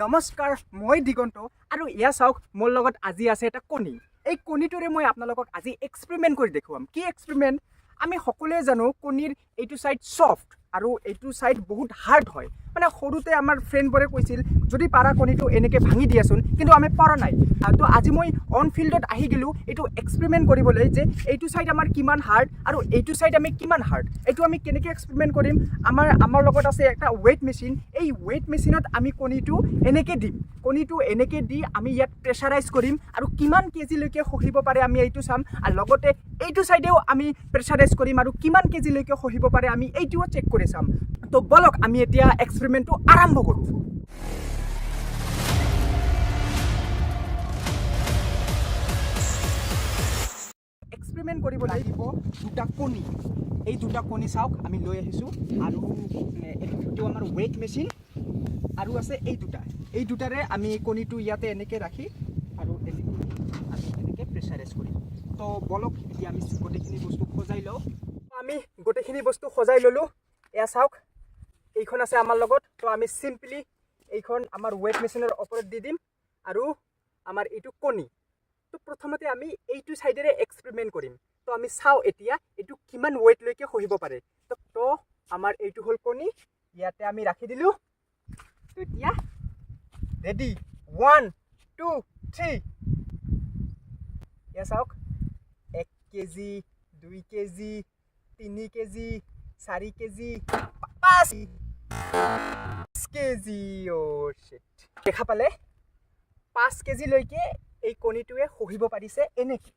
নমস্কাৰ, মই দিগন্ত আৰু ইয়া চাওক মোৰ লগত আজি আছে এটা কণী। এই কণীটোৰে মই আপোনালোকক আজি এক্সপেৰিমেণ্ট কৰি দেখুৱাম। কি এক্সপেৰিমেণ্ট? আমি সকলোৱে জানো কণীৰ এইটো ছাইড ছফ্ট আৰু এইটো ছাইড বহুত হাৰ্ড হয়। মানে সৰুতে আমাৰ ফ্ৰেণ্ডবোৰে কৈছিল যদি পাৰা কণীটো এনেকৈ ভাঙি দিয়াচোন, কিন্তু আমি পৰা নাই। তো আজি মই অন ফিল্ডত আহি গ'লোঁ এইটো এক্সপেৰিমেণ্ট কৰিবলৈ যে এইটো ছাইড আমাৰ কিমান হাৰ্ড আৰু এইটো ছাইড আমি কিমান হাৰ্ড। এইটো আমি কেনেকৈ এক্সপেৰিমেণ্ট কৰিম? আমাৰ লগত আছে এটা ৱেইট মেচিন। এই ৱেইট মেচিনত আমি কণীটো এনেকৈ দিম। কণীটো এনেকৈ দি আমি ইয়াত প্ৰেছাৰাইজ কৰিম আৰু কিমান কেজিলৈকে সহিব পাৰে আমি এইটো চাম। আৰু লগতে এইটো ছাইডেও আমি প্ৰেছাৰাইজ কৰিম আৰু কিমান কেজিলৈকে সহিব পাৰে আমি এইটোও চেক কৰি চাম। তো বলক আমি এতিয়া এক্সপেৰিমেণ্টটো আৰম্ভ কৰোঁ। এক্সপেৰিমেণ্ট কৰিব লাগিব দুটা কণী। এই দুটা কণী চাওক আমি লৈ আহিছোঁ আৰু এইটো আমাৰ ৱেইট মেচিন আৰু আছে এই দুটাৰে আমি কণীটো ইয়াতে এনেকৈ ৰাখি আৰু আমি এনেকৈ প্ৰেছাৰাইজ কৰিম। তো বলক এতিয়া আমি গোটেইখিনি বস্তু সজাই লওঁ। আমি গোটেইখিনি বস্তু সজাই ল'লোঁ। এয়া চাওক, এইখন আছে আমাৰ লগত। তো আমি চিম্পলি এইখন আমাৰ ৱেইট মেচিনৰ ওপৰত দি দিম আৰু আমাৰ এইটো কণী। তো প্ৰথমতে আমি এইটো ছাইডেৰে এক্সপেৰিমেণ্ট কৰিম। তো আমি চাওঁ এতিয়া এইটো কিমান ৱেইটলৈকে সহিব পাৰে। তো আমাৰ এইটো হ'ল কণী, ইয়াতে আমি ৰাখি দিলোঁ। তো এতিয়া ৰেডি, 1 2 3। এয়া চাওক, 1 KG, 2 KG, 3 KG, 4 KG, 5 KG. অ' শিট, দেখা পালে 5 কেজিলৈকে এই কণীটোৱে সহিব পাৰিছে এনেকৈ।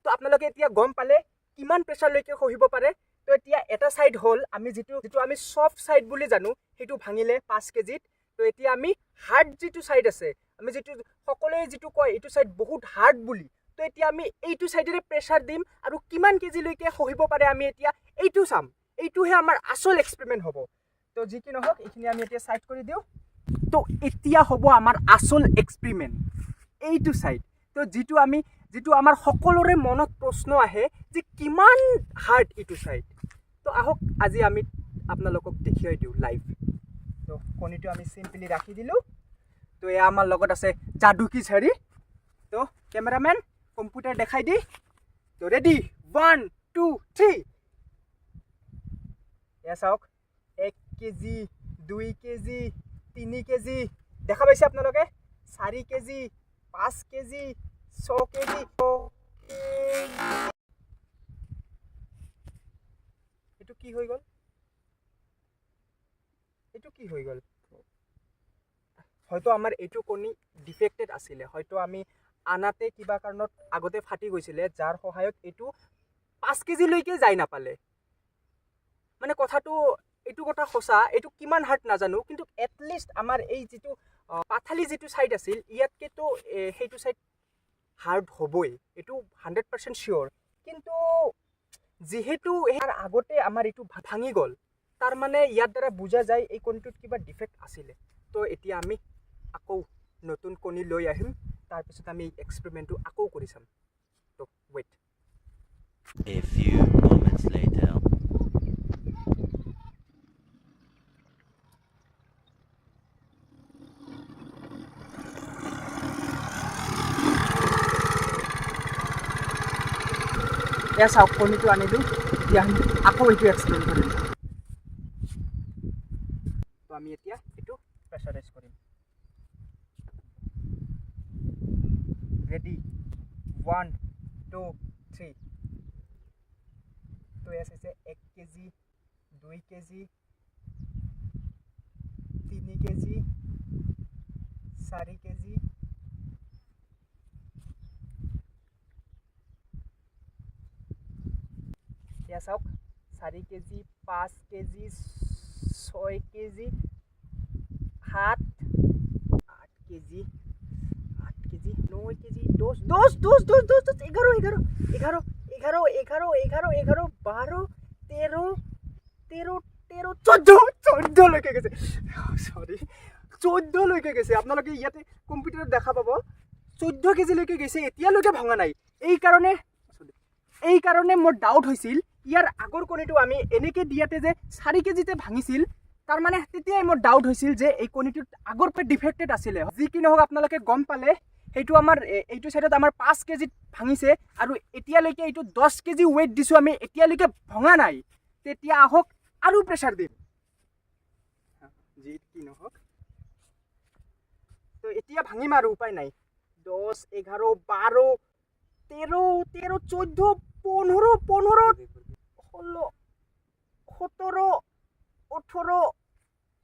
তো আপোনালোকে এতিয়া গম পালে কিমান প্ৰেছাৰলৈকে সহিব পাৰে। তো এতিয়া এটা ছাইড হ'ল আমি যিটো আমি ছফ্ট ছাইড বুলি জানো, সেইটো ভাঙিলে 5 কেজিত। তো এতিয়া আমি হাৰ্ড যিটো ছাইড আছে, আমি যিটো সকলোৱে যিটো কয় এইটো ছাইড বহুত হাৰ্ড বুলি, তো এতিয়া আমি এইটো ছাইডেৰে প্ৰেছাৰ দিম আৰু কিমান কেজিলৈকে সহিব পাৰে আমি এতিয়া এইটো চাম। এইটোহে আমাৰ আচল এক্সপেৰিমেণ্ট হ'ব। তো যি কি নহওক এইখিনি আমি এতিয়া ছাইড কৰি দিওঁ। তো এতিয়া হ'ব আমাৰ আচল এক্সপেৰিমেণ্ট, এইটো ছাইড। তো যিটো আমাৰ সকলোৰে মনত প্ৰশ্ন আহে যে কিমান হাৰ্ড এইটো ছাইড। তো আহক আজি আমি আপোনালোকক দেখুৱাই দিওঁ লাইভ। তো কণীটো আমি চিম্পলি ৰাখি দিলোঁ। তো এয়া আমাৰ লগত আছে যাদু কি ঝাৰি। তো কেমেৰামেন কম্পিউটাৰ দেখাই দি। তো ৰেডি, 1 2 3। এয়া চাওক, 1 কেজি, 2 কেজি, 3 কেজি, দেখা পাইছে আপোনালোকে, 4 কেজি, 5 কেজি, 6 কেজি। এইটো কি হৈ গ'ল? হয়তো আমাৰ এইটো কণী ডিফেক্টেড আছিলে, হয়তো আমি আনাতে কিবা কাৰণত আগতে ফাটি গৈছিলে, যাৰ সহায়ত এইটো 5 কেজিলৈকে যাই নাপালে। মানে এইটো কথা সঁচা, এইটো কিমান হাৰ্ড নাজানো, কিন্তু এটলিষ্ট আমাৰ এই যিটো পাথালি যিটো ছাইড আছিল, ইয়াতকেতো সেইটো ছাইড হাৰ্ড হ'বই, এইটো 100% চিয়'ৰ। কিন্তু যিহেতু ইয়াৰ আগতে আমাৰ এইটো ভাঙি গ'ল, তাৰ মানে ইয়াৰ দ্বাৰা বুজা যায় এই কণীটোত কিবা ডিফেক্ট আছিলে। তো এতিয়া আমি আকৌ নতুন কণী লৈ আহিম, তাৰপিছত আমি এক্সপেৰিমেণ্টটো আকৌ কৰি চাম। তো weight. A few moments later. এয়া চাওক, কণীটো আনিলোঁ, এতিয়া আমি আকৌ এইটো এক্সপেৰিমেণ্ট কৰিম। তো আমি এতিয়া এইটো প্ৰেছাৰাইজ কৰিম। ৰেডি, 1 2 3। তো এয়া চাইছে 1 কেজি, 2 কেজি, 3 কেজি, 4 কেজি, এয়া চাওক, 4 KG, 5 KG, 6 KG, 7 8 KG, 9 KG, 10 11 11 11 11 11 12 13 13 14 লৈকে গৈছে। চৰি, 14 লৈকে গৈছে। আপোনালোকে ইয়াতে কম্পিউটাৰত দেখা পাব 14 কেজিলৈকে গৈছে, এতিয়ালৈকে ভঙা নাই। এই কাৰণে মোৰ ডাউট হৈছিল ইয়াৰ আগৰ কণীটো আমি এনেকৈ দিয়াতে যে 4 কেজিতে ভাঙিছিল, তাৰমানে তেতিয়াই মোৰ ডাউট হৈছিল যে এই কণীটোত আগৰ পৰা ডিফেক্টেড আছিলে যি কি নহওক আপোনালোকে গম পালে সেইটো আমাৰ এইটো চাইডত আমাৰ 5 কেজিত ভাঙিছে আৰু এতিয়ালৈকে এইটো 10 কেজি ৱেইট দিছোঁ আমি এতিয়ালৈকে ভঙা নাই তেতিয়া আহক আৰু প্ৰেছাৰ দিম যি কি নহওক তো এতিয়া ভাঙিম আৰু উপায় নাই 10 11 12 13 13 14 15 15 16 17 18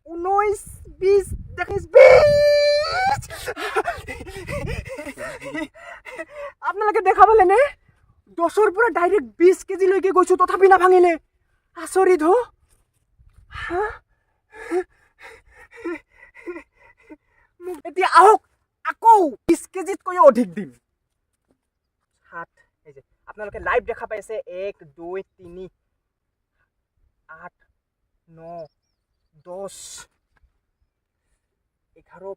19 20 21 আপোনালোকে দেখা পালেনে 10ৰ পৰা ডাইৰেক্ট 20 কেজিলৈকে গৈছোঁ তথাপি নাভাঙিলে আচৰিত এতিয়া আহক আকৌ 20 কেজিতকৈও অধিক দিম এই যে আপোনালোকে লাইভ দেখা পাইছে 1 2 3 8 9 10 11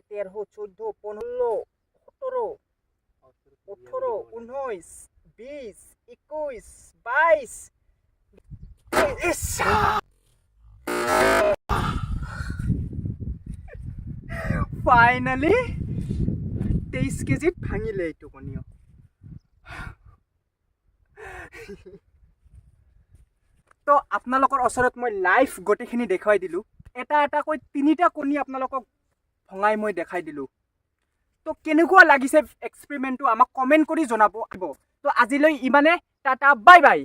13 14 15 17 18 19 20 21 22 ফাইনালি 23 কেজিত ভাঙিলে এইটো কণীও তো আপোনালোকৰ ওচৰত মই লাইভ গোটেইখিনি দেখুৱাই দিলোঁ এটা এটাকৈ 3টা কণী আপোনালোকক ভঙাই মই দেখাই দিলোঁ তো কেনেকুৱা লাগিছে এক্সপেৰিমেণ্টটো আমাক কমেণ্ট কৰি জনাব তো আজিলৈ ইমানে টাটা বাই বাই